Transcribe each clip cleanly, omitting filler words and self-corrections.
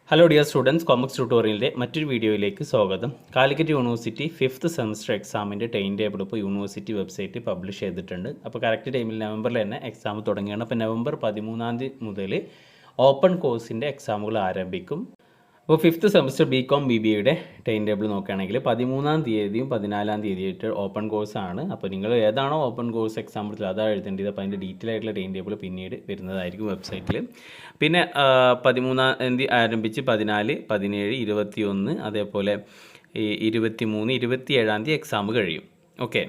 Hello dear students, കോമക്സ് ട്യൂട്ടോറിയലിൻ്റെ മറ്റൊരു വീഡിയോയിലേക്ക് സ്വാഗതം. കാലിക്കറ്റ് യൂണിവേഴ്സിറ്റി 5th സെമസ്റ്റർ എക്സാമിൻ്റെ ടൈം ടേബിൾ ഇപ്പോൾ യൂണിവേഴ്സിറ്റി വെബ്സൈറ്റ് പബ്ലിഷ് ചെയ്തിട്ടുണ്ട്. അപ്പോൾ കറക്റ്റ് ടൈമിൽ നവംബറിൽ തന്നെ എക്സാം തുടങ്ങുകയാണ്. അപ്പോൾ നവംബർ 13 മുതൽ ഓപ്പൺ കോഴ്സിൻ്റെ എക്സാമുകൾ ആരംഭിക്കും. അപ്പോൾ 5th സെമസ്റ്റർ ബികോം BBAയുടെ ടൈം ടേബിൾ നോക്കുകയാണെങ്കിൽ 13 തീയതിയും 14 തീയതിയായിട്ട് ഓപ്പൺ കോഴ്സാണ്. അപ്പോൾ നിങ്ങൾ ഏതാണോ ഓപ്പൺ കോഴ്സ് എക്സാം എടുത്തത് അതാണ് എഴുതേണ്ടത്. അപ്പോൾ അതിൻ്റെ ഡീറ്റെയിൽ ആയിട്ടുള്ള ടൈം ടേബിൾ പിന്നീട് വരുന്നതായിരിക്കും വെബ്സൈറ്റിൽ. പിന്നെ 13 തീയതി ആരംഭിച്ച് 14, 17, 21 അതേപോലെ 23, 27 തീയതി എക്സാം കഴിയും. ഓക്കെ,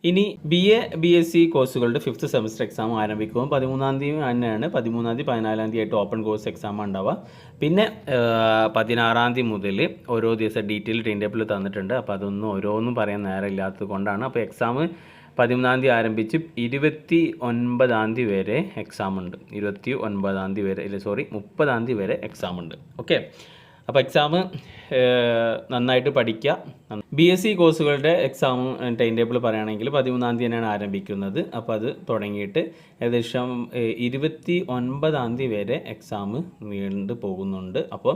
ഇനി BA BSc കോഴ്സുകളുടെ 5th സെമസ്റ്റർ എക്സാം ആരംഭിക്കുമ്പോൾ 13 തീയതി തന്നെയാണ്. 13 തീയതി 14 തീയതി ആയിട്ട് ഓപ്പൺ കോഴ്സ് എക്സാം ഉണ്ടാവുക. പിന്നെ 16 തീയതി മുതൽ ഓരോ ദിവസം ഡീറ്റെയിൽ ടൈം ടേബിൾ തന്നിട്ടുണ്ട്. അപ്പോൾ അതൊന്നും ഓരോന്നും പറയാൻ നേരമില്ലാത്തത് കൊണ്ടാണ്. അപ്പോൾ എക്സാം 13 തീയതി ആരംഭിച്ച് 29 തീയതി വരെ എക്സാം ഉണ്ട്. 29 തീയതി വരെ 30 തീയതി വരെ എക്സാം ഉണ്ട്. ഓക്കെ, അപ്പോൾ എക്സാം നന്നായിട്ട് പഠിക്കുക. BSc കോഴ്സുകളുടെ എക്സാം ടൈം ടേബിൾ പറയുകയാണെങ്കിൽ 13 തീയതി തന്നെയാണ് ആരംഭിക്കുന്നത്. അപ്പോൾ അത് തുടങ്ങിയിട്ട് ഏകദേശം 29 തീയതി വരെ എക്സാം നീണ്ടു പോകുന്നുണ്ട്. അപ്പോൾ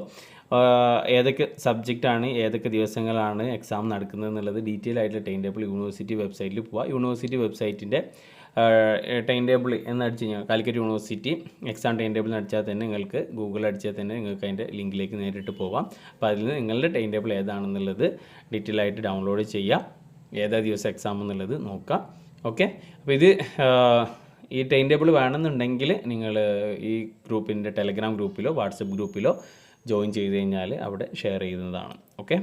ഏതൊക്കെ സബ്ജക്റ്റാണ്, ഏതൊക്കെ ദിവസങ്ങളാണ് എക്സാം നടക്കുന്നത് എന്നുള്ളത് ഡീറ്റെയിൽ ആയിട്ടുള്ള ടൈം ടേബിൾ യൂണിവേഴ്സിറ്റി വെബ്സൈറ്റിൽ പോവുക. യൂണിവേഴ്സിറ്റി വെബ്സൈറ്റിൻ്റെ ടൈം ടേബിൾ എന്നടിച്ച് കഴിഞ്ഞാൽ Calicut university exam time table അടിച്ചാൽ തന്നെ നിങ്ങൾക്ക് ഗൂഗിളിൽ അടിച്ചാൽ തന്നെ നിങ്ങൾക്ക് അതിൻ്റെ ലിങ്കിലേക്ക് നേരിട്ട് പോകാം. അപ്പോൾ അതിൽ നിങ്ങളുടെ ടൈം ടേബിൾ ഏതാണെന്നുള്ളത് ഡീറ്റെയിൽ ആയിട്ട് ഡൗൺലോഡ് ചെയ്യുക, ഏതാ ദിവസം എക്സാം എന്നുള്ളത് നോക്കാം. ഓക്കെ, അപ്പോൾ ഇത് ഈ ടൈം ടേബിൾ വേണമെന്നുണ്ടെങ്കിൽ നിങ്ങൾ ഈ ഗ്രൂപ്പിൻ്റെ ടെലഗ്രാം ഗ്രൂപ്പിലോ വാട്സപ്പ് ഗ്രൂപ്പിലോ ജോയിൻ ചെയ്ത് കഴിഞ്ഞാൽ അവിടെ ഷെയർ ചെയ്യുന്നതാണ്. ഓക്കെ.